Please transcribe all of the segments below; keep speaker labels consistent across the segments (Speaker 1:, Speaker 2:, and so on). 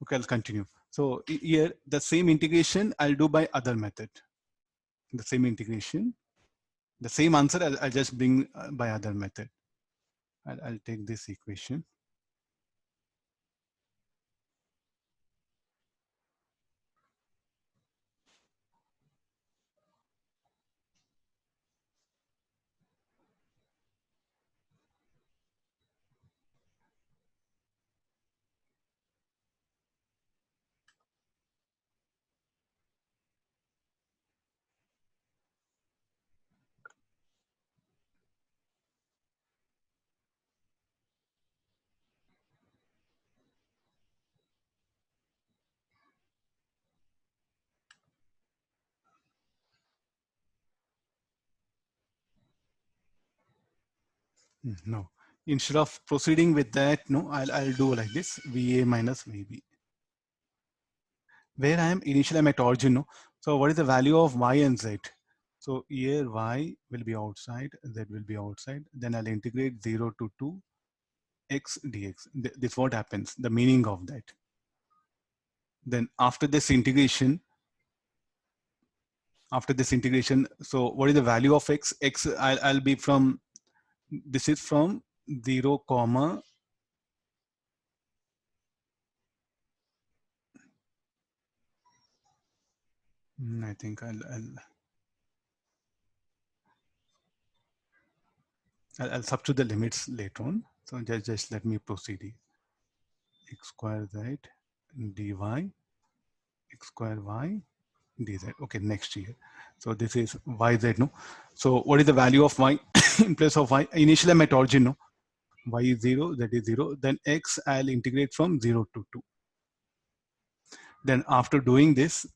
Speaker 1: Okay, I'll continue. So here, the same integration I'll do by other method. The same integration, the same answer I'll just bring by other method. I'll take this equation. No, instead of proceeding with that, no, I'll do like this: VA minus VB. Where I am initially, I'm at origin. No, so what is the value of Y and Z? So here Y will be outside, Z will be outside. Then I'll integrate 0 to 2 x dx. This what happens. The meaning of that. Then after this integration, so what is the value of x? X I'll be from, this is from 0 comma I think I'll substitute the limits later on. So just let me proceed. X square z dy x square y dz. Okay, next year. So this is yz, no? So what is the value of y in place of y? Initially I'm at origin, no? Y is 0, z is 0. Then x I'll integrate from 0 to 2. Then after doing this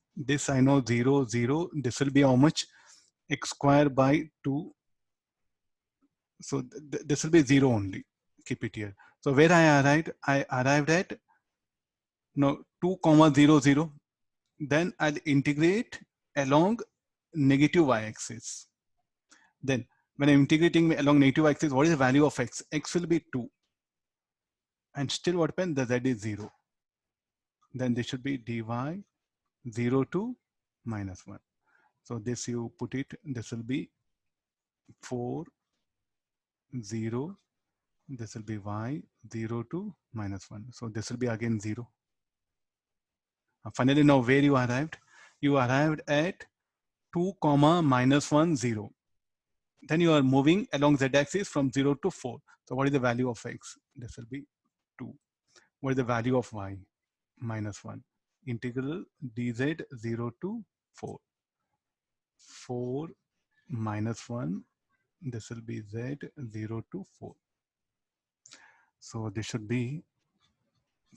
Speaker 1: I know 0, 0. This will be how much? X square by 2. So this will be 0 only. Keep it here. So where I arrived at no 2 comma 0 0. Then I'll integrate along negative y-axis. Then when I'm integrating along negative y-axis, what is the value of x? X will be 2. And still what happens? The z is 0. Then this should be dy 0 to minus 1. So this you put it, this will be 4, 0. This will be y 0 to minus 1. So this will be again 0. Finally, now where you arrived? You arrived at 2 comma minus 1 0. Then you are moving along z-axis from 0 to 4. So what is the value of x? This will be 2. What is the value of y? Minus 1. Integral dz 0 to 4. 4 minus 1. This will be z 0 to 4. So this should be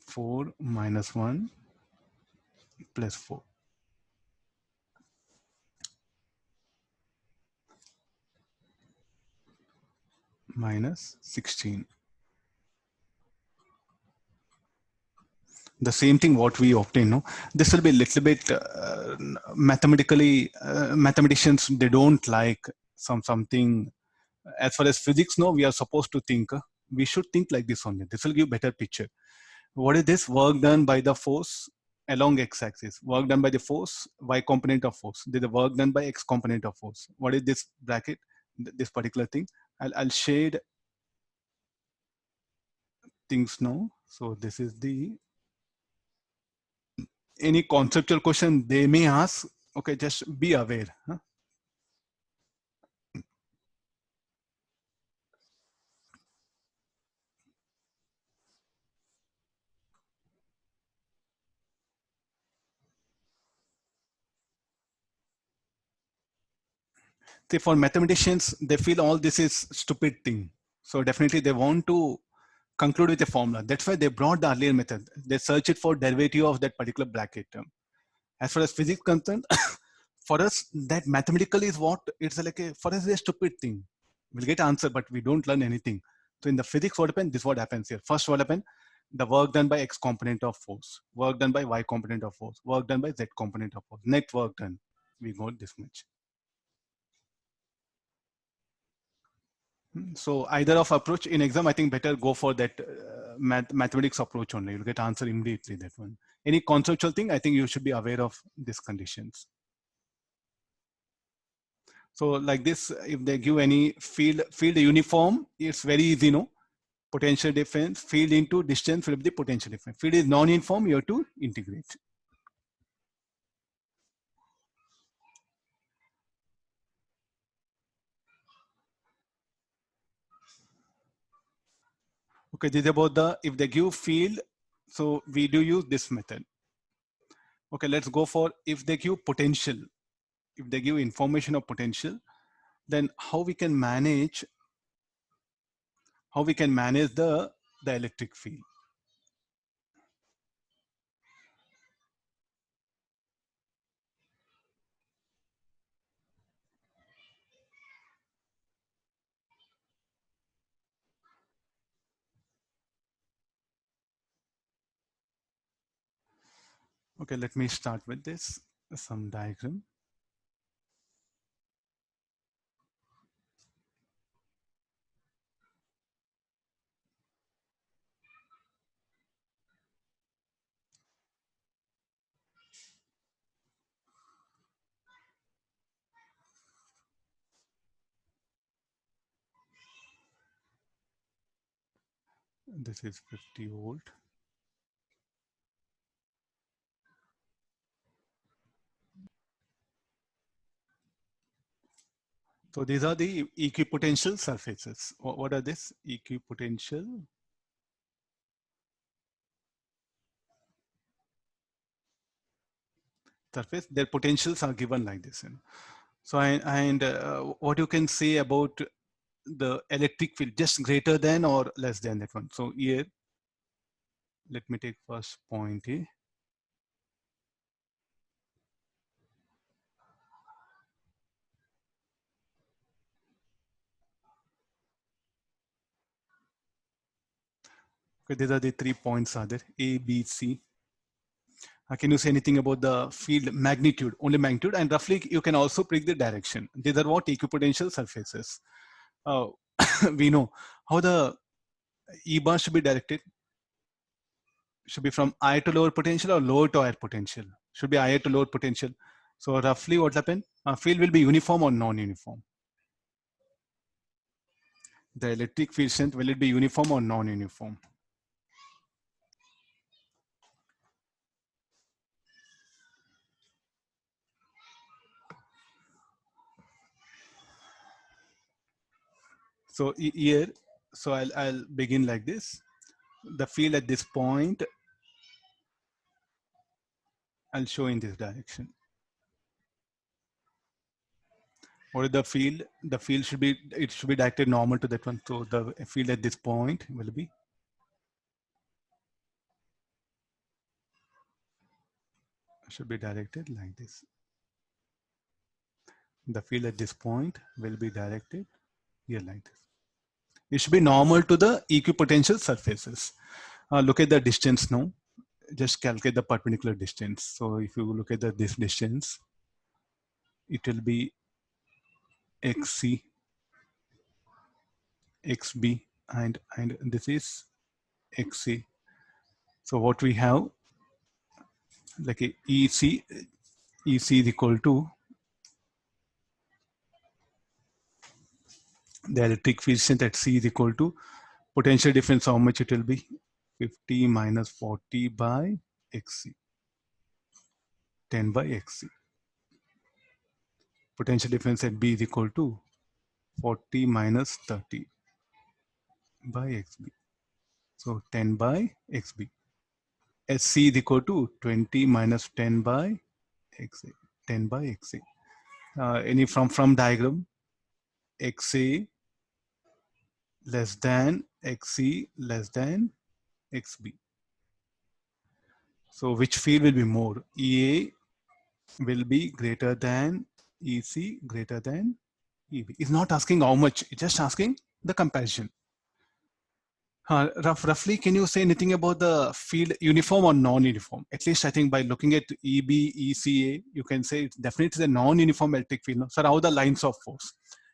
Speaker 1: 4 minus 1 plus 4. Minus 16. The same thing what we obtain, no? This will be a little bit mathematically, mathematicians, they don't like something. As far as physics, no, we are supposed to think, we should think like this only. This will give better picture. What is this? Work done by the force along x-axis. Work done by the force, y component of force. This is the work done by x component of force. What is this bracket? This particular thing. I'll shade things now. So this is the, any conceptual question they may ask, okay, just be aware. Huh? See, for mathematicians, they feel all this is stupid thing. So definitely they want to conclude with a formula. That's why they brought the earlier method. They search it for derivative of that particular bracket term. As far as physics concerned, for us, that mathematically is what, it's like a, for us, a stupid thing. We'll get answer, but we don't learn anything. So in the physics, what happens? This is what happens here. First, what happens? The work done by x component of force, work done by y component of force, work done by z component of force, net work done. We got this much. So either of approach in exam, I think better go for that mathematics approach only. You'll get answer immediately, that one. any conceptual thing, I think you should be aware of these conditions. So like this, if they give any field uniform, it's very easy, no? Potential difference, field into distance will be the potential difference. Field is non-uniform, you have to integrate. Okay, this is about the, if they give field, so we do use this method. Okay, let's go for if they give potential, if they give information of potential, then how we can manage the electric field. Okay, let me start with this, some diagram. This is 50 volt. So these are the equipotential surfaces. What are this? Equipotential surface. Their potentials are given like this. So what you can say about the electric field, just greater than or less than that one. So here, let me take first point here. Okay, these are the 3 points are there, A, B, C. Can you say anything about the field magnitude, only magnitude, and roughly you can also predict the direction. These are what equipotential surfaces. We know how the E bar should be directed. Should be from higher to lower potential or lower to higher potential. Should be higher to lower potential. So roughly what happen? Field will be uniform or non-uniform. The electric field strength, will it be uniform or non-uniform? So here, so I'll begin like this. The field at this point, I'll show in this direction. What is the field? The field should be, it should be directed normal to that one. So the field at this point will be, should be directed like this. The field at this point will be directed here like this. It should be normal to the equipotential surfaces. Look at the distance now. Just calculate the perpendicular distance. So if you look at this distance, it will be XC, XB, and this is XC. So what we have, like a EC is equal to the electric field strength at C is equal to potential difference, how much it will be? 50 minus 40 by XC, 10 by XC. Potential difference at B is equal to 40 minus 30 by XB. So 10 by XB. SC is equal to 20 minus 10 by XA, 10 by XA. Any from diagram, XA less than XC less than XB. So which field will be more? EA will be greater than EC greater than EB. It's not asking how much, it's just asking the comparison. Roughly, can you say anything about the field uniform or non-uniform? At least I think by looking at EB, ECA, you can say it's definitely a non-uniform electric field. No? So how the lines of force?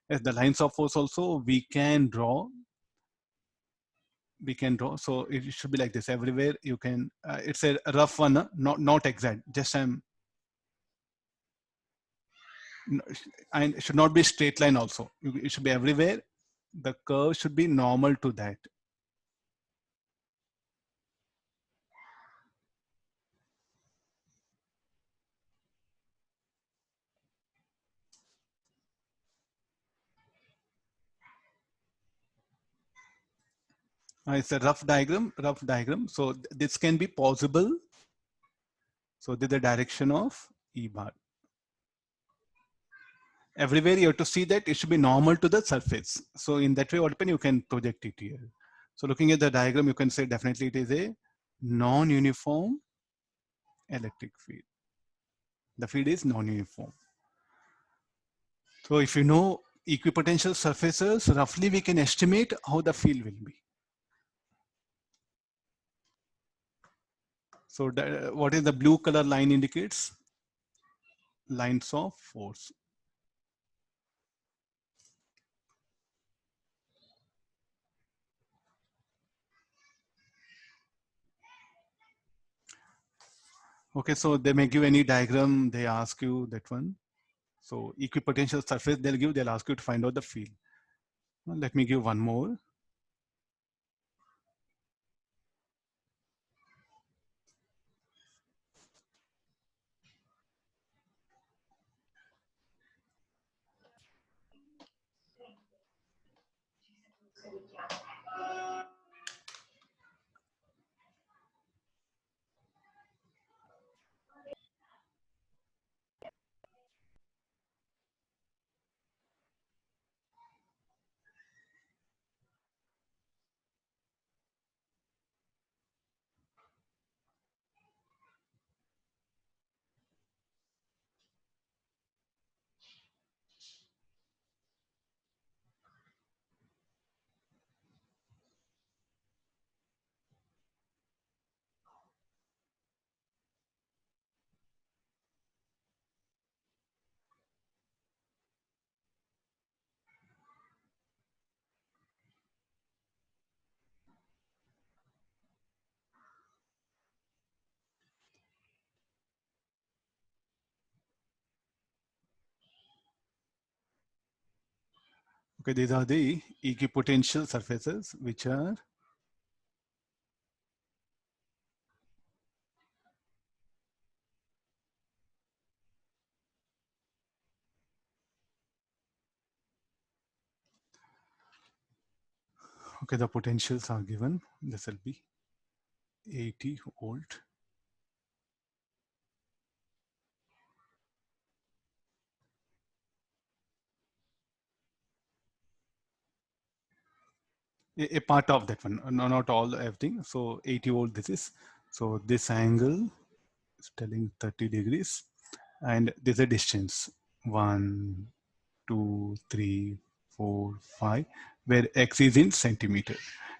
Speaker 1: As the lines of force also, we can draw we can draw. So it should be like this everywhere. You can, it's a rough one, not exact. Just and it should not be straight line also. It should be everywhere. The curve should be normal to that. It's a rough diagram. So this can be possible. So this is the direction of E bar. Everywhere you have to see that it should be normal to the surface. So in that way, what happen, you can project it here. So looking at the diagram, you can say definitely it is a non-uniform electric field. The field is non-uniform. So if you know equipotential surfaces, roughly we can estimate how the field will be. So what is the blue color line indicates? Lines of force. Okay, so they may give any diagram, they ask you that one. So equipotential surface they'll ask you to find out the field. Well, let me give one more. Okay, these are the equipotential surfaces which are okay, the potentials are given. This will be 80 volt. A part of that one, no, not all everything. So 80 volt this is. So this angle is telling 30 degrees and there's a distance 1, 2, 3, 4, 5, where x is in centimeter.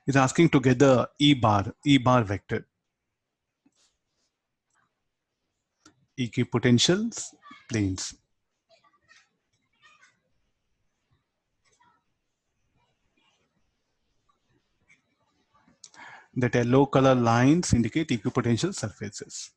Speaker 1: It's asking to get the E bar vector. Equipotentials planes. That yellow color lines indicate equipotential surfaces.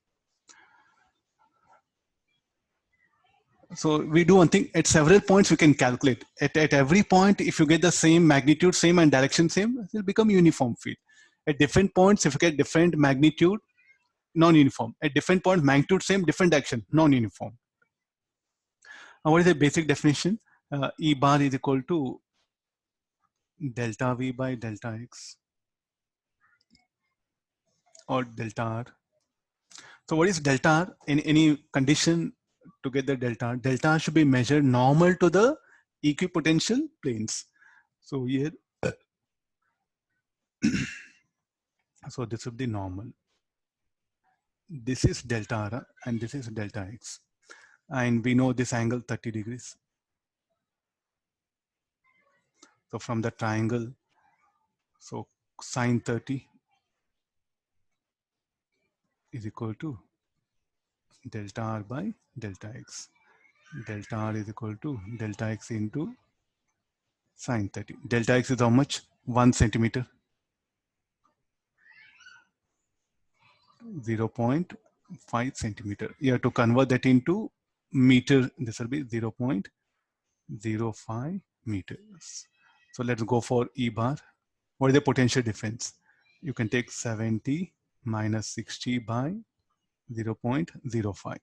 Speaker 1: So we do one thing, at several points we can calculate. At every point, if you get the same magnitude, same and direction same, it will become uniform field. At different points, if you get different magnitude, non-uniform. At different points, magnitude same, different direction, non-uniform. Now what is the basic definition? E bar is equal to delta V by delta X or delta R. So what is delta R? In any condition to get the delta R, delta R should be measured normal to the equipotential planes. So here, so this would be normal. This is delta R and this is delta X. And we know this angle 30 degrees. So from the triangle, so sine 30 is equal to delta R by delta X. Delta R is equal to delta X into sine 30. Delta X is how much? 1 centimeter. 0.5 centimeter. You have to convert that into meter. This will be 0.05 meters. So let's go for E bar. What is the potential difference? You can take 70 minus 60 by 0.05.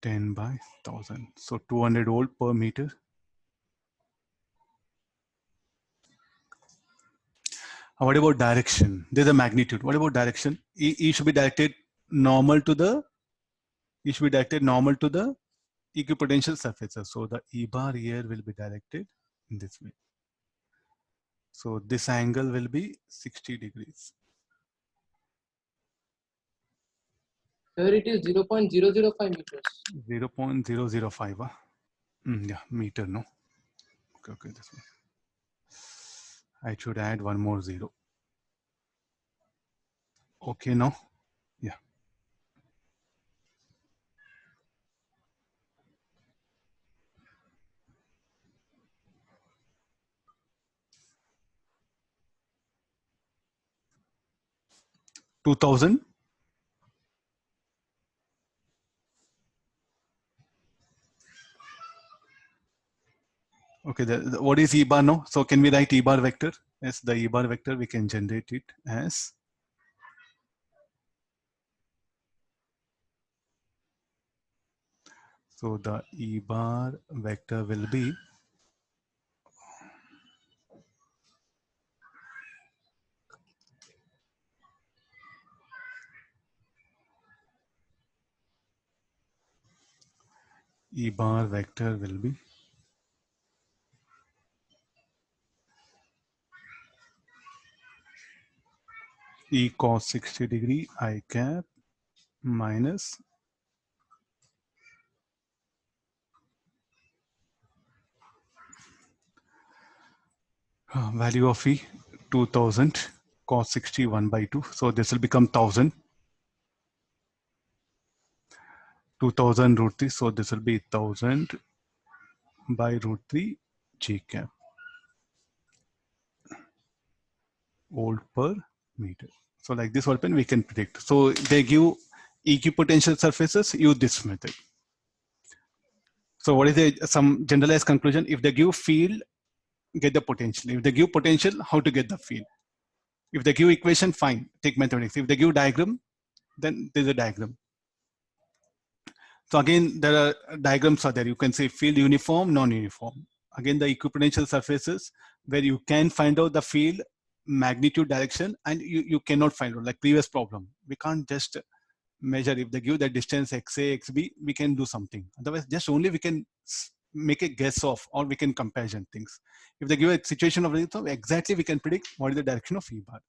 Speaker 1: 10 by 1000. So 200 volt per meter. What about direction? There's a magnitude. What about direction? E should be directed normal to the, E should be directed normal to the equipotential surfaces. So the E bar here will be directed in this way. So this angle will be 60 degrees.
Speaker 2: Here it is 0.005 meters.
Speaker 1: 0.005. Yeah, meter, no? Okay, this one. I should add one more zero. Okay, no? Yeah. $2,000. Okay, what is E bar now? So can we write E bar vector? As the E bar vector, we can generate it as so the E bar vector will be E bar vector will be E cos 60 degree I cap minus value of E 2000 cos 60 1 by 2. So this will become 1000. 2000 root 3. So this will be 1000 by root 3 G cap volt per meter. So like this open we can predict. So they give equipotential surfaces, use this method. So what is some generalized conclusion? If they give field, get the potential. If they give potential, how to get the field? If they give equation, fine, take mathematics. If they give diagram, then there's a diagram. So again, there are diagrams are there. You can say field uniform, non-uniform. Again, the equipotential surfaces where you can find out the field magnitude direction and you cannot find out, like previous problem. We can't just measure. If they give the distance XA, XB, we can do something. Otherwise, just only we can make a guess of, or we can comparison things. If they give a situation of exactly, we can predict what is the direction of E bar.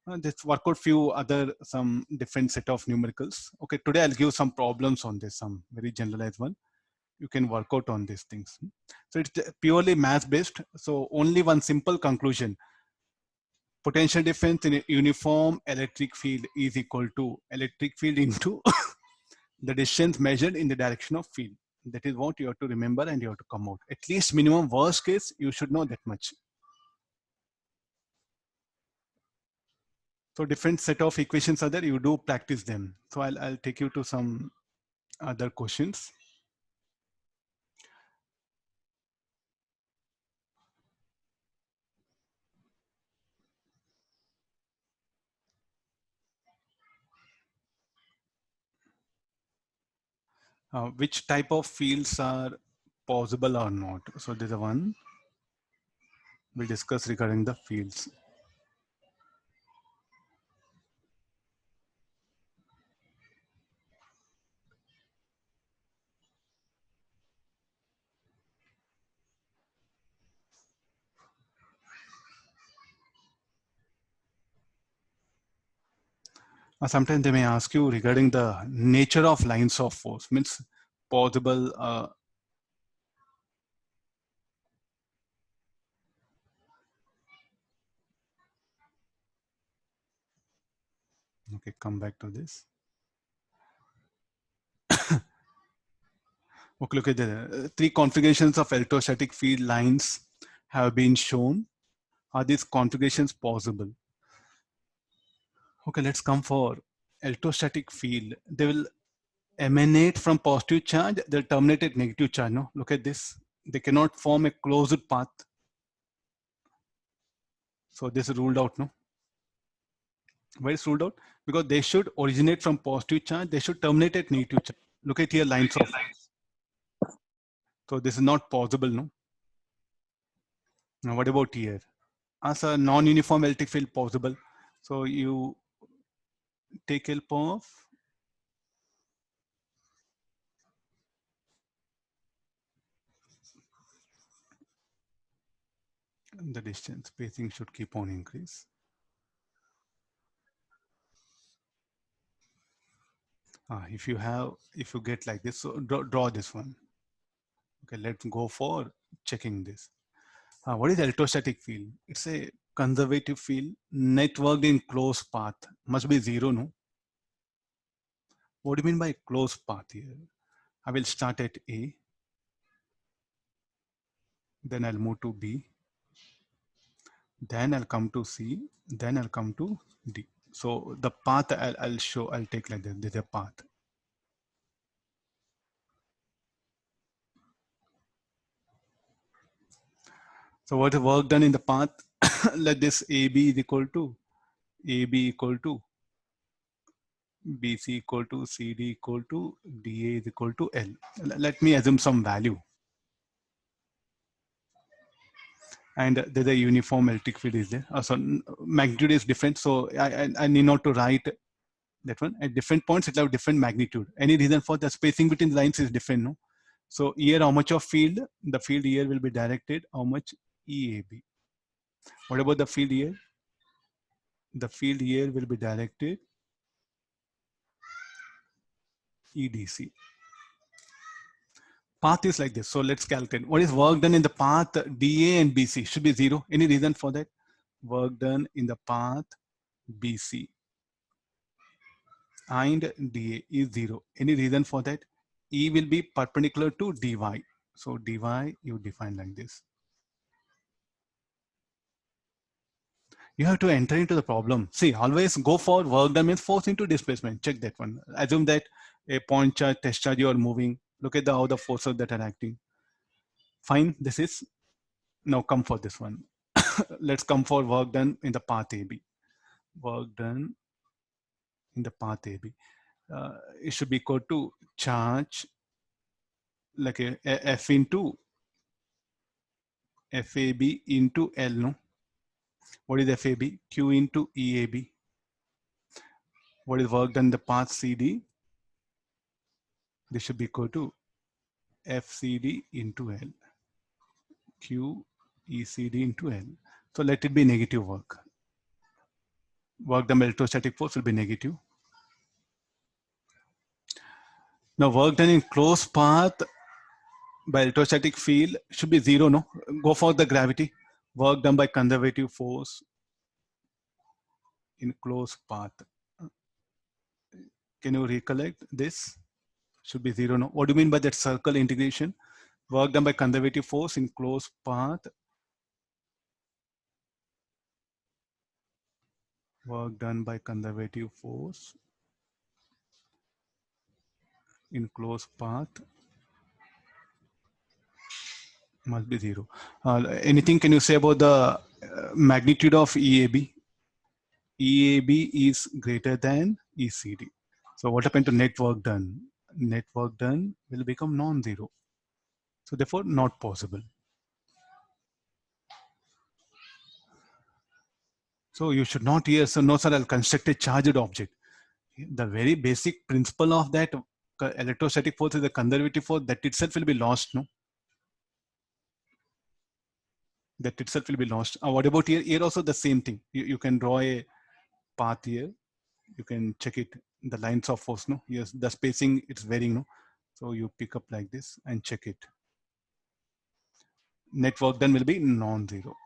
Speaker 1: Let's work out few other, some different set of numericals. Okay, today I'll give some problems on this, some very generalized one. You can work out on these things. So it's purely math based. So only one simple conclusion. Potential difference in a uniform electric field is equal to electric field into the distance measured in the direction of field. That is what you have to remember and you have to come out. At least minimum worst case, you should know that much. So different set of equations are there, you do practice them. So I'll take you to some other questions. Which type of fields are possible or not? So there's a one we'll discuss regarding the fields. Sometimes they may ask you regarding the nature of lines of force, means possible. Okay, come back to this. Okay, look at the three configurations of electrostatic field lines have been shown? Are these configurations possible? Okay, let's come for electrostatic field. They will emanate from positive charge, they'll terminate at negative charge. No, look at this. They cannot form a closed path. So this is ruled out, no? Why is ruled out? Because they should originate from positive charge, they should terminate at negative charge. Look at here, lines of. So this is not possible, no? Now what about here? As a non-uniform electric field possible. So you take help of the distance, spacing should keep on increase. If you get like this, so draw this one. Okay, let's go for checking this. What is electrostatic field? It's a conservative field networked in closed path. Must be zero, no? What do you mean by closed path here? I will start at A. Then I'll move to B. Then I'll come to C. Then I'll come to D. So the path I'll take like this. This is a path. So what is work done in the path? Let this AB is equal to AB equal to BC equal to CD equal to DA is equal to L. Let me assume some value. And there's a uniform electric field is there. So magnitude is different. So I need not to write that one. At different points, it will have different magnitude. Any reason for the spacing between lines is different, no? So here, how much of field? The field here will be directed, how much? EAB. What about the field here? The field here will be directed EDC. Path is like this. So let's calculate. What is work done in the path DA and BC? Should be zero. Any reason for that? Work done in the path BC and DA is zero. Any reason for that? E will be perpendicular to DY. So DY you define like this. You have to enter into the problem. See, always go for work done means force into displacement. Check that one. Assume that a point charge, test charge, you are moving. Look at how the forces that are acting. Fine, this is, now come for this one. Let's come for work done in the path AB. Work done in the path AB. It should be equal to charge like a F into FAB into L, no? What is FAB? Q into EAB. What is work done in the path CD? This should be equal to FCD into L. Q ECD into L. So let it be negative work. Work done by electrostatic force will be negative. Now work done in closed path by electrostatic field should be zero, no? Go for the gravity. Work done by conservative force in closed path. Can you recollect this? Should be zero, no? What do you mean by that circle integration? Work done by conservative force in closed path. Work done by conservative force in closed path must be zero. Anything can you say about the magnitude of EAB? EAB is greater than ECD. So what happened to net work done? Net work done will become non-zero. So therefore not possible. So you should not hear, so no sir, I'll construct a charged object. The very basic principle of that electrostatic force is the conservative force, that itself will be lost, no? That itself will be lost. What about here? Here also the same thing. You can draw a path here. You can check it, the lines of force, no? Yes, the spacing, it's varying, no? So you pick up like this and check it. Net work done will be non-zero.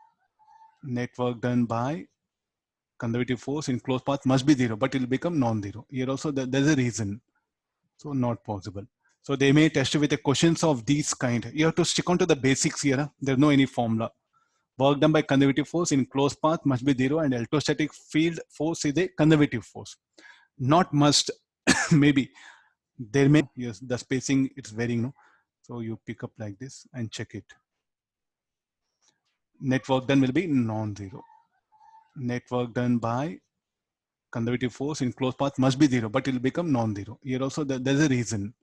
Speaker 1: Net work done by conservative force in closed path must be zero, but it will become non-zero. Here also there's a reason. So not possible. So they may test you with the questions of these kind. You have to stick on to the basics here. There's no any formula. Work done by conservative force in closed path must be zero, and electrostatic field force is a conservative force. Not must, maybe. There may, yes, the spacing, it's varying, no? So you pick up like this and check it. Network done will be non-zero. Network done by conservative force in closed path must be zero, but it will become non-zero. Here also there's a reason.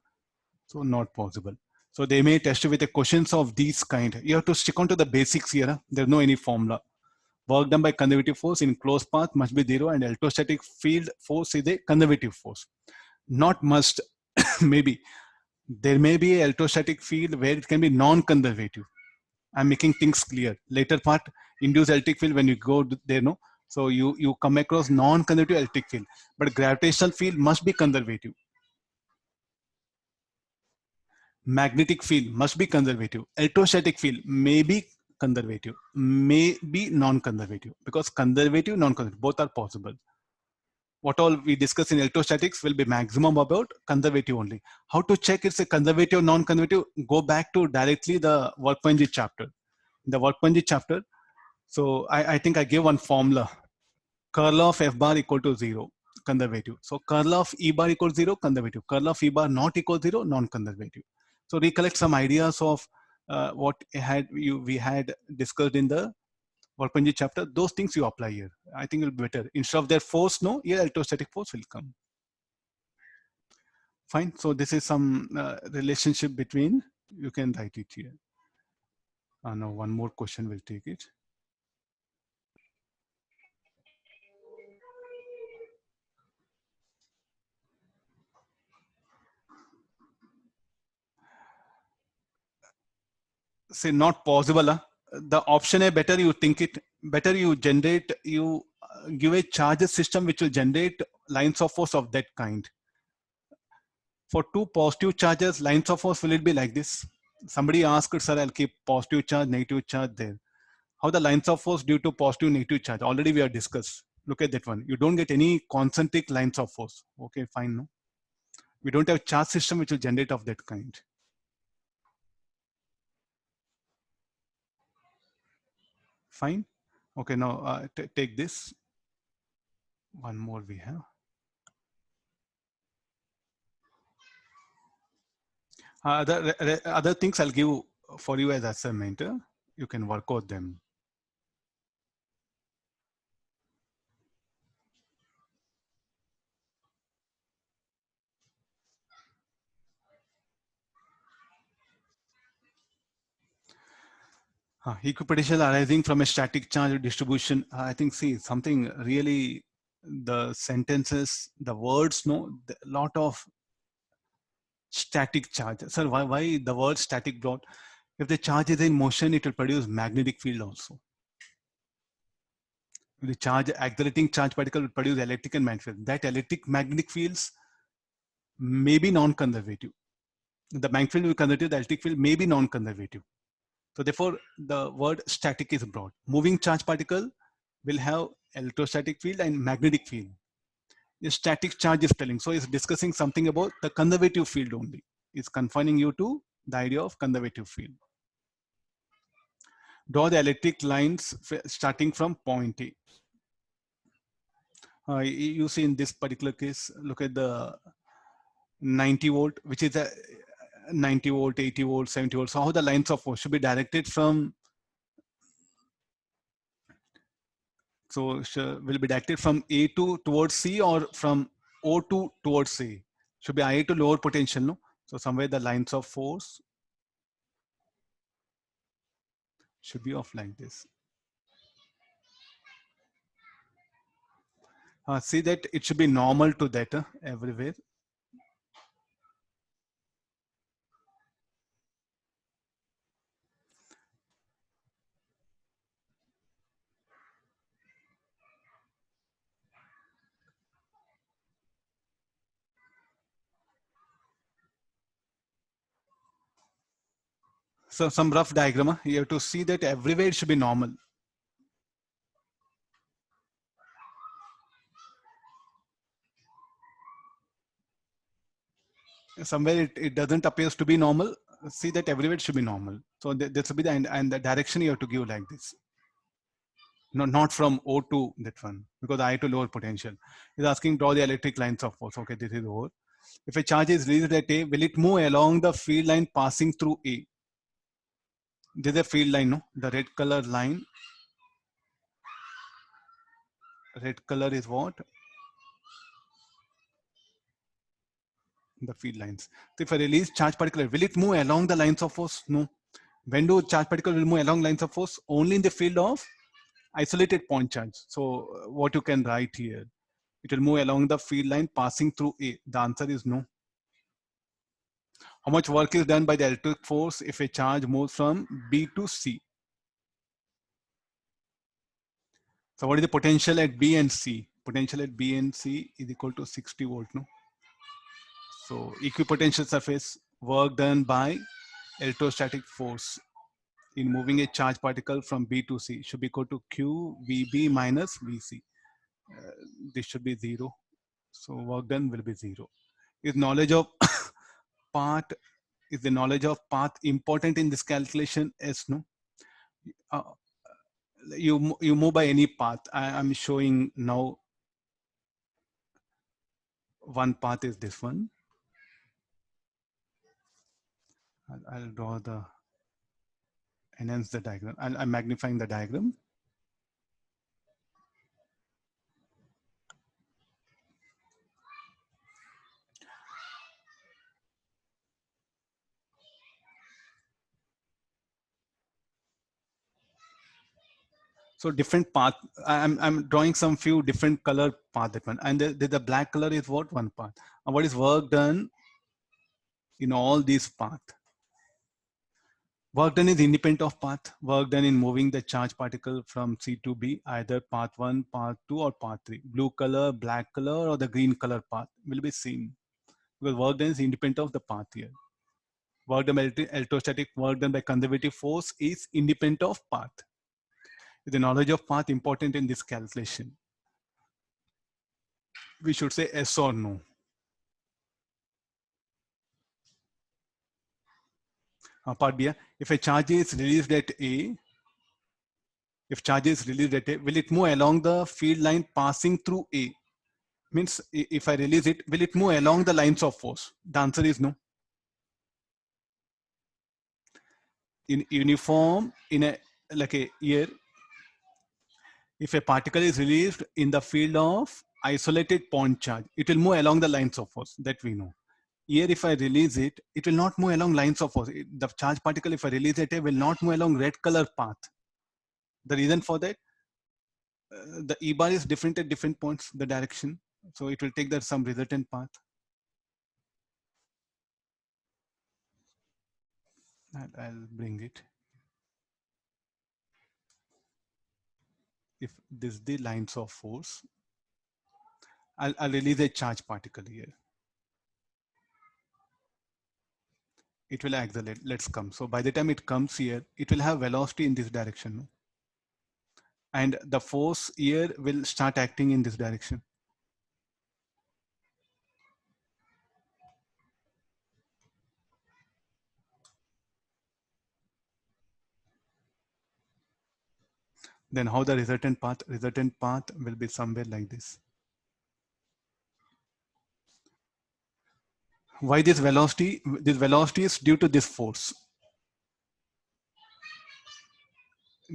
Speaker 1: So not possible. So they may test you with the questions of these kind. You have to stick on to the basics here. There's no any formula. Work done by conservative force in closed path must be zero, and electrostatic field force is a conservative force. Not must, maybe. There may be an electrostatic field where it can be non-conservative. I'm making things clear. Later part, induced electric field, when you go there, no. So you come across non-conservative electric field, but gravitational field must be conservative. Magnetic field must be conservative. Electrostatic field may be conservative, may be non-conservative, because conservative, non-conservative, both are possible. What all we discuss in electrostatics will be maximum about conservative only. How to check it's a conservative, non-conservative? Go back to directly the Workbench chapter. In the Workbench chapter, so I think I gave one formula. Curl of F bar equal to 0, conservative. So curl of E bar equals 0, conservative. Curl of E bar not equal 0, non-conservative. So recollect some ideas of what we had discussed in the Workbench chapter. Those things you apply here. I think it will be better. Instead of their force, no, here electrostatic force will come. Fine. So this is some relationship between, you can write it here. Now one more question will take it. Say not possible. The option A, better you think it, better you generate, you give a charge system which will generate lines of force of that kind. For two positive charges, lines of force will it be like this? Somebody asked, sir, I'll keep positive charge, negative charge there. How the lines of force due to positive, negative charge? Already we have discussed. Look at that one. You don't get any concentric lines of force. Okay, fine. No, we don't have charge system which will generate of that kind. Fine. Okay, now take this. One more we have. Other things I'll give for you as assignment. You can work out them. Equipotential arising from a static charge distribution. I think, see, something really, the sentences, the words, no, a lot of static charge. Sir, why the word static brought? If the charge is in motion, it will produce magnetic field also. If the charge, accelerating charge particle will produce electric and magnetic field. That electric magnetic fields may be non-conservative. The magnetic field will be conservative, the electric field may be non-conservative. So therefore, the word static is brought. Moving charge particle will have electrostatic field and magnetic field. The static charge is telling. So it's discussing something about the conservative field only. It's confining you to the idea of conservative field. Draw the electric lines starting from point A. You see in this particular case, look at the 90 volt, which is a 90 volt, 80 volt, 70 volt. So how the lines of force should be directed from, so will be directed from A2 towards C or from O2 towards C? Should be IA to lower potential, no? So somewhere the lines of force should be off like this. See that it should be normal to that everywhere. So some rough diagram, you have to see that everywhere it should be normal. Somewhere it doesn't appear to be normal. See that everywhere it should be normal. So this will be the end, and the direction you have to give like this. No, not from O to that one, because I to lower potential. It's asking draw the electric lines of force. Okay, this is O. If a charge is released at A, will it move along the field line passing through A? This is a field line, no? The red color line. Red color is what? The field lines. So if I release charge particle, will it move along the lines of force? No. When do charge particle will move along lines of force? Only in the field of isolated point charge. So what you can write here, it will move along the field line passing through A. The answer is no. How much work is done by the electric force if a charge moves from B to C? So what is the potential at B and C? Potential at B and C is equal to 60 volt, no? So equipotential surface, work done by electrostatic force in moving a charge particle from B to C should be equal to Q VB minus VC. This should be 0. So work done will be 0. Is knowledge of path, is the knowledge of path important in this calculation? Yes, no. Uh, you move by any path. I'm showing now one path is this one. I'll draw the, enhance the diagram. I'm magnifying the diagram. So different path. I'm drawing some few different color path that one, and the black color is what one path. And what is work done in all these path? Work done is independent of path. Work done in moving the charge particle from C to B, either path 1, path 2, or path 3. Blue color, black color, or the green color path will be same. Because work done is independent of the path here. Work done by electrostatic work done by conservative force is independent of path. Is the knowledge of path important in this calculation? We should say yes or no. Part B, if a charge is released at A, if charge is released at A, will it move along the field line passing through A? Means if I release it, will it move along the lines of force? The answer is no. In uniform, in a like a year, if a particle is released in the field of isolated point charge, it will move along the lines of force, that we know. Here, if I release it, it will not move along lines of force. The charge particle, if I release it, will not move along red color path. The reason for that, the E bar is different at different points, the direction. So it will take that some resultant path. I'll bring it. If this is the lines of force, I'll release a charge particle here. It will accelerate. Let's come. So by the time it comes here, it will have velocity in this direction. And the force here will start acting in this direction. Then how the resultant path? Resultant path will be somewhere like this. Why this velocity? This velocity is due to this force.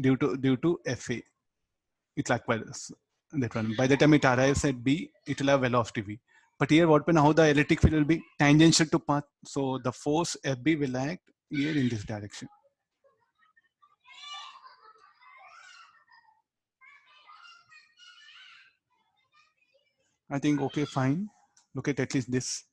Speaker 1: Due to Fa. It's likewise that one. By the time it arrives at B, it will have velocity V. But here, what how the electric field will be tangential to path. So the force Fb will act here in this direction. I think okay, fine. Look at least this.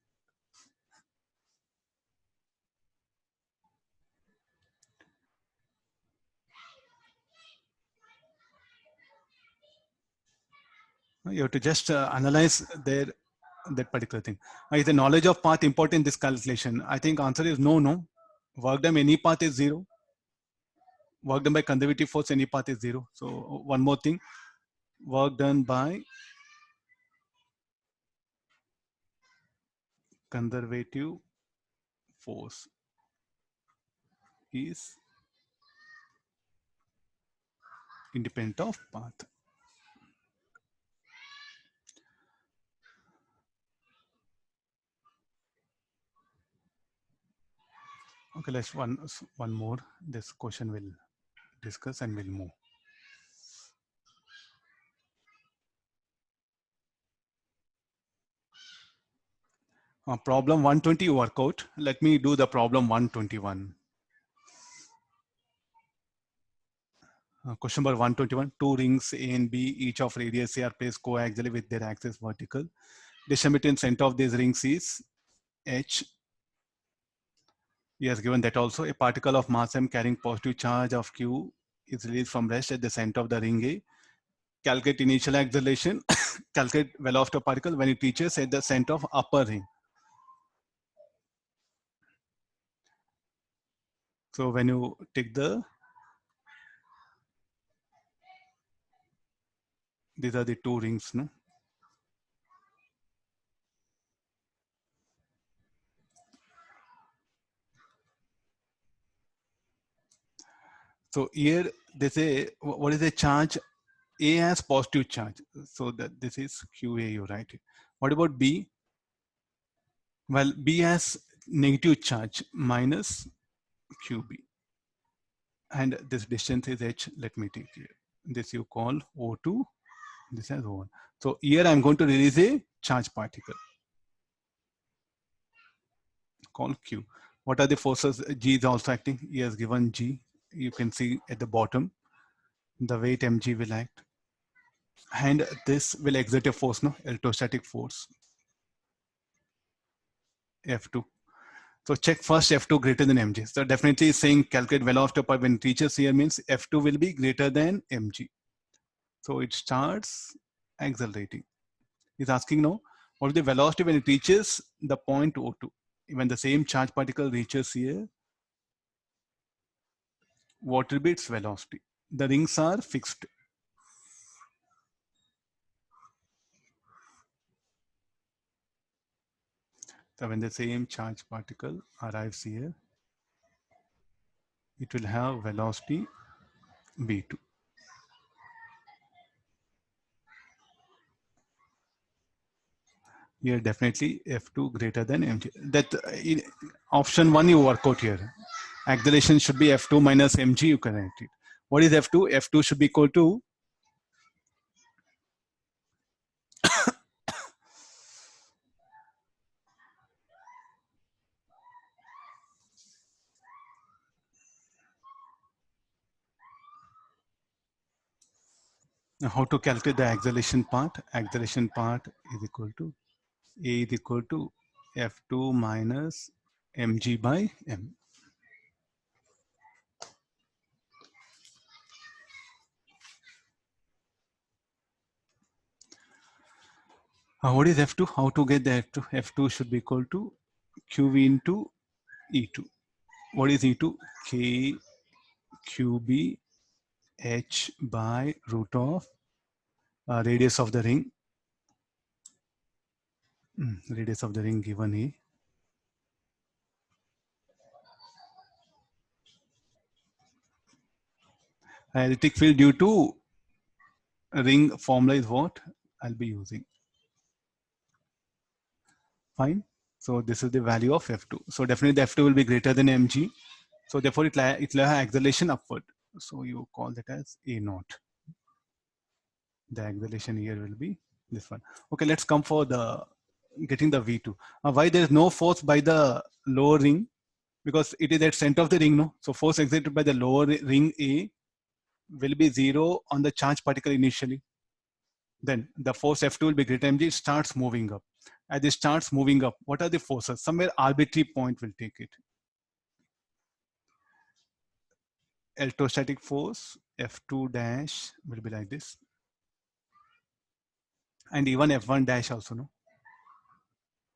Speaker 1: You have to just analyze that particular thing. Is the knowledge of path important in this calculation? I think answer is no, no. Work done any path is 0. Work done by conservative force, any path is 0. So one more thing, work done by conservative force is independent of path. Okay, let's one more. This question will discuss and we'll move. Problem 120 workout. Let me do the problem 121. Question number 121. Two rings A and B, each of radius A, are placed coaxially with their axis vertical. Distance between center of these rings is h. He has given that also. A particle of mass m carrying positive charge of q is released from rest at the center of the ring A. Calculate initial acceleration. Calculate velocity of particle when it reaches at the center of upper ring. So when you take these are the two rings, no? So here they say, what is the charge? A has positive charge. So that this is QA, you write it. What about B? Well, B has negative charge minus QB. And this distance is H. Let me take here. This you call O2. This is O1. So here I'm going to release a charge particle called Q. What are the forces? G is also acting. He has given G. You can see at the bottom, the weight mg will act. And this will exert a force, no? Electrostatic force. F2. So check first F2 greater than mg. So definitely saying calculate velocity of when it reaches here means F2 will be greater than mg. So it starts accelerating. He's asking now, what is the velocity when it reaches the point O2? When the same charge particle reaches here, what will be its velocity? The rings are fixed. So when the same charge particle arrives here, it will have velocity v2. Here definitely F2 greater than mg. That in option 1 you work out here. Acceleration should be F2 minus mg, you can write it. What is F2? F2 should be equal to how to calculate the acceleration part. Acceleration part is equal to A is equal to F2 minus mg by m. What is F2? How to get the F2? F2 should be equal to QV into E2. What is E2? K QB H by root of radius of the ring. Radius of the ring given A. Electric field due to ring formula is what I'll be using. Fine. So this is the value of F2. So definitely the F2 will be greater than mg. So therefore it will have acceleration upward. So you call that as A naught. The acceleration here will be this one. Okay, let's come for the getting the V2. Why there is no force by the lower ring? Because it is at center of the ring, no? So force exerted by the lower ring A will be 0 on the charge particle initially. Then the force F2 will be greater mg, it starts moving up. As it starts moving up, what are the forces? Somewhere arbitrary point will take it. Electrostatic force F2 dash will be like this. And even F1 dash also, no?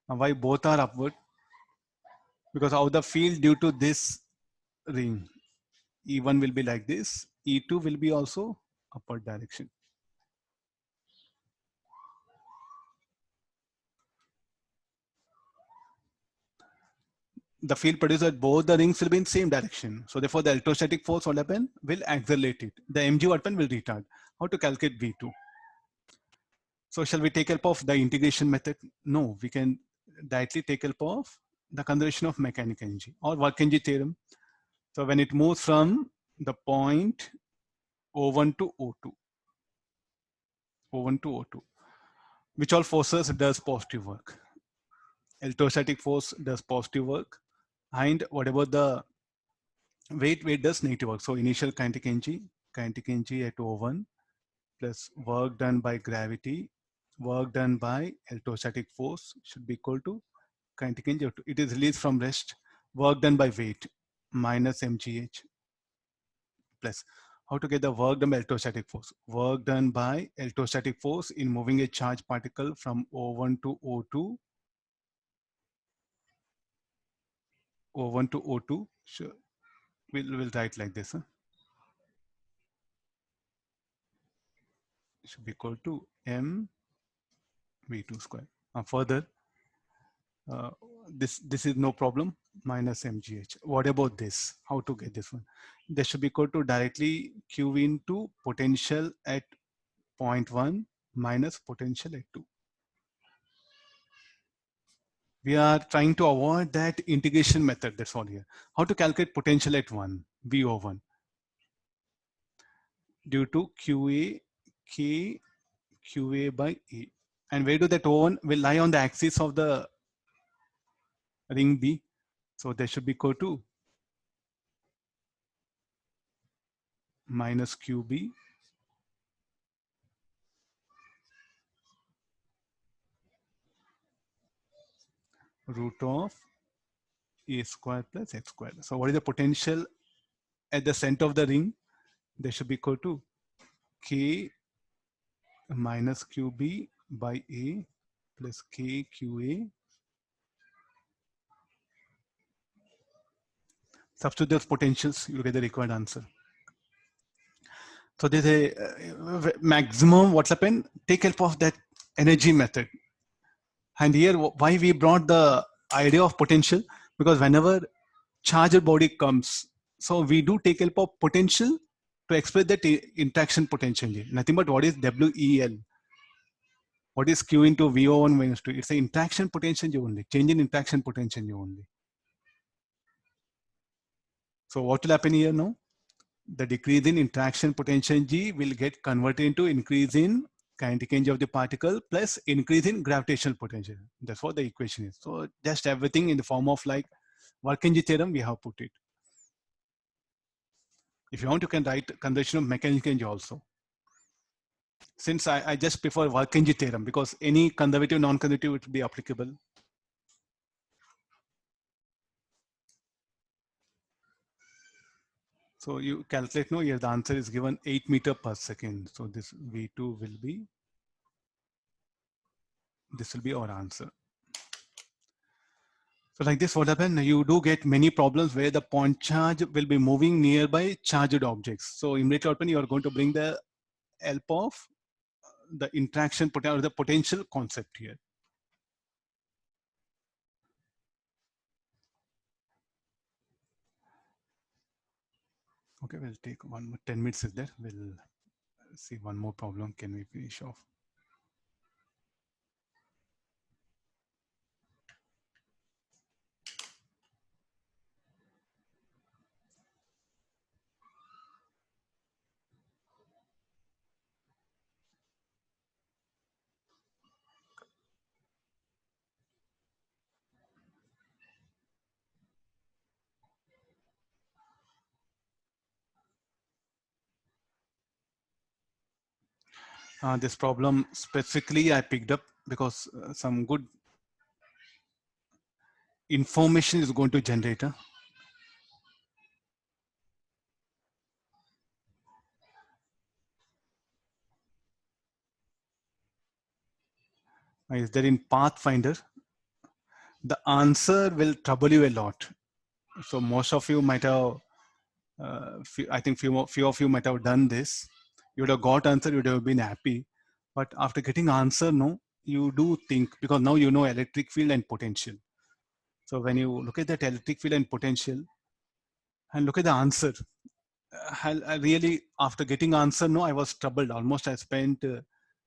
Speaker 1: Why both are upward? Because of the field due to this ring, E1 will be like this, E2 will be also upward direction. the field produced at both the rings will be in same direction. So therefore the electrostatic force what happen will accelerate it. The mg what happen will retard. How to calculate V2? So shall we take help of the integration method? No, we can directly take help of the conservation of mechanical energy or work energy theorem. So when it moves from the point O1 to O2, O1 to O2, which all forces does positive work. Electrostatic force does positive work, and whatever the weight does negative work. So initial kinetic energy at O1 plus work done by gravity, work done by electrostatic force should be equal to kinetic energy. It is released from rest, work done by weight minus mgh plus. How to get the work done by electrostatic force? Work done by electrostatic force in moving a charged particle from O1 to O2. O1 to O2. Sure. We'll write like this. Huh? Should be equal to m v2 square. Further, this is no problem, minus mgh. What about this? How to get this one? This should be equal to directly q into potential at point 1 minus potential at 2. We are trying to avoid that integration method. That's all here. How to calculate potential at 1, VO1, due to QA, K, QA by A. And where do that O1 will lie on the axis of the ring B? So there should be equal to minus QB root of A square plus X square. So what is the potential at the center of the ring? There should be equal to K minus QB by A plus KQA. Substitute those potentials, you get the required answer. So there's a maximum, what's happened? Take help of that energy method. And here, why we brought the idea of potential? Because whenever charged body comes, so we do take help of potential to express that interaction potential. Nothing but what is WEL? What is Q into VO1 minus 2? It's an interaction potential only, change in interaction potential only. So what will happen here now? The decrease in interaction potential G will get converted into increase in kinetic energy of the particle plus increase in gravitational potential. That's what the equation is. So just everything in the form of like work energy theorem, we have put it. If you want, you can write conservation of mechanical energy also. Since I just prefer work energy theorem because any conservative, non-conservative would be applicable. So you calculate, no, here the answer is given 8 meter per second. So this V2 will be, this will be our answer. So like this, what happens? You do get many problems where the point charge will be moving nearby charged objects. So immediately you are going to bring the help of the interaction potential or the potential concept here. Okay, we'll take 10 minutes is there. We'll see one more problem. Can we finish off? This problem specifically I picked up because some good information is going to generate. Is there in Pathfinder? The answer will trouble you a lot. So most of you might have, I think few of you might have done this. You would have got answer, you would have been happy. But after getting answer, no, you do think, because now you know electric field and potential. So when you look at that electric field and potential and look at the answer, I really, after getting answer, no, I was troubled. Almost I spent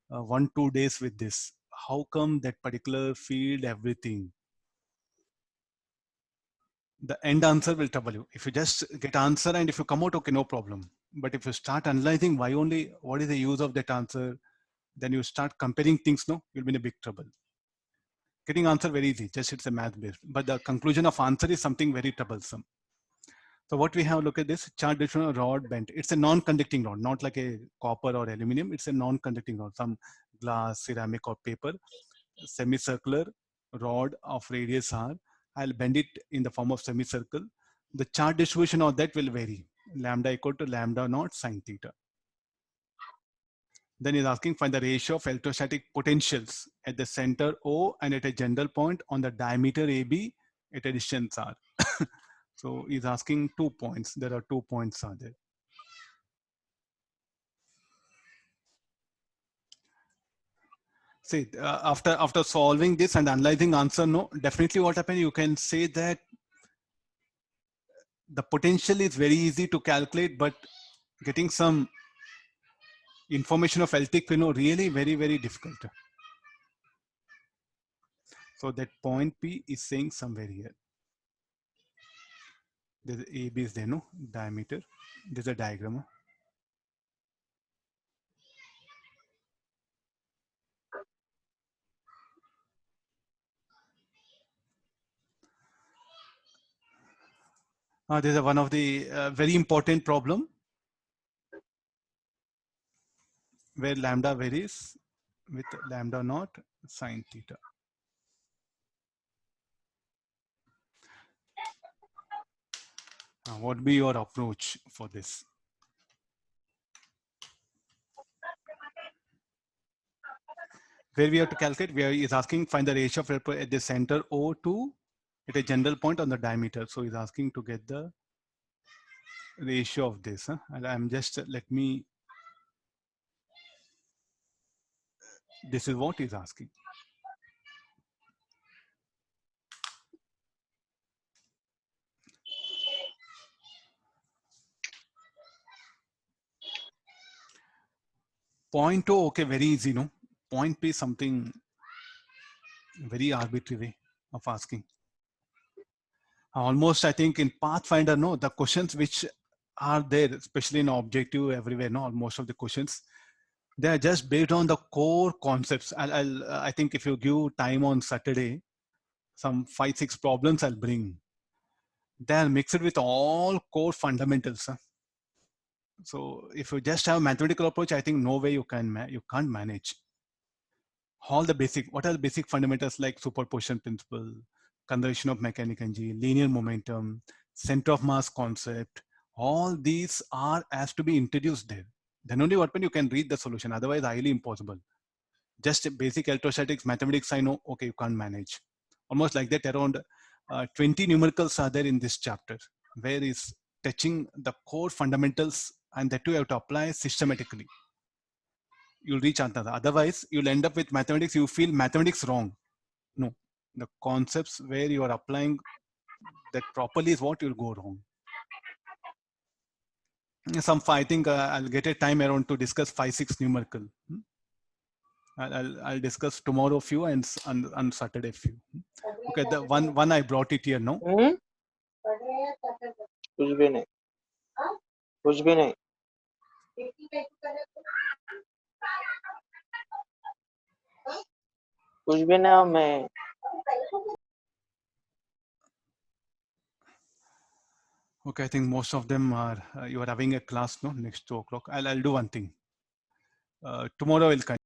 Speaker 1: 1-2 days with this. How come that particular field, everything? The end answer will trouble you. If you just get answer and if you come out, okay, no problem. But if you start analyzing why only, what is the use of that answer, then you start comparing things, no, you'll be in a big trouble. Getting answer very easy, just it's a math based. But the conclusion of answer is something very troublesome. So what we have, look at this chart distribution of rod bent. It's a non-conducting rod, not like a copper or aluminum. It's a non-conducting rod, some glass, ceramic or paper, semicircular rod of radius r. I'll bend it in the form of semicircle. The chart distribution of that will vary. Lambda equal to lambda naught sine theta. Then he's asking find the ratio of electrostatic potentials at the center O and at a general point on the diameter AB at a distance r. So he's asking 2 points. There are 2 points are there. See, after solving this and analyzing answer, no, definitely what happened, you can say that the potential is very easy to calculate, but getting some information of electric field, no, really very, very difficult. So that point P is saying somewhere here. There's AB is there, no, diameter. There's a diagram. There's one of the very important problem where lambda varies with lambda naught sine theta. What would be your approach for this? Where we have to calculate, where he is asking find the ratio of at the center O2 at a general point on the diameter. So he's asking to get the ratio of this. And I'm just, let me, this is what he's asking. Point O, okay, very easy, no? Point P, something very arbitrary way of asking. Almost, I think in Pathfinder, no, the questions which are there, especially in objective everywhere, no, most of the questions, they are just based on the core concepts. I think if you give time on Saturday, some 5-6 problems I'll bring. They are mixed with all core fundamentals. So if you just have mathematical approach, I think no way you can't manage. All the basic, what are the basic fundamentals like superposition principle, conservation of mechanical energy, linear momentum, center of mass concept, all these has to be introduced there. Then only what when you can read the solution, otherwise highly impossible. Just basic electrostatics, mathematics, I know, okay, you can't manage. Almost like that, around 20 numericals are there in this chapter, where is touching the core fundamentals and that you have to apply systematically. You'll reach another. Otherwise, you'll end up with mathematics. You feel mathematics wrong. No, the concepts where you are applying that properly is what you'll go wrong. I think I'll get a time around to discuss 5-6 numerical. I'll discuss tomorrow few and on Saturday few. Okay, the one I brought it here, no?
Speaker 3: कुछ भी नहीं कुछ भी नहीं कुछ भी नहीं मैं
Speaker 1: Okay, I think most of them are you are having a class, no, next 2 o'clock. I'll do one thing. Tomorrow I'll continue.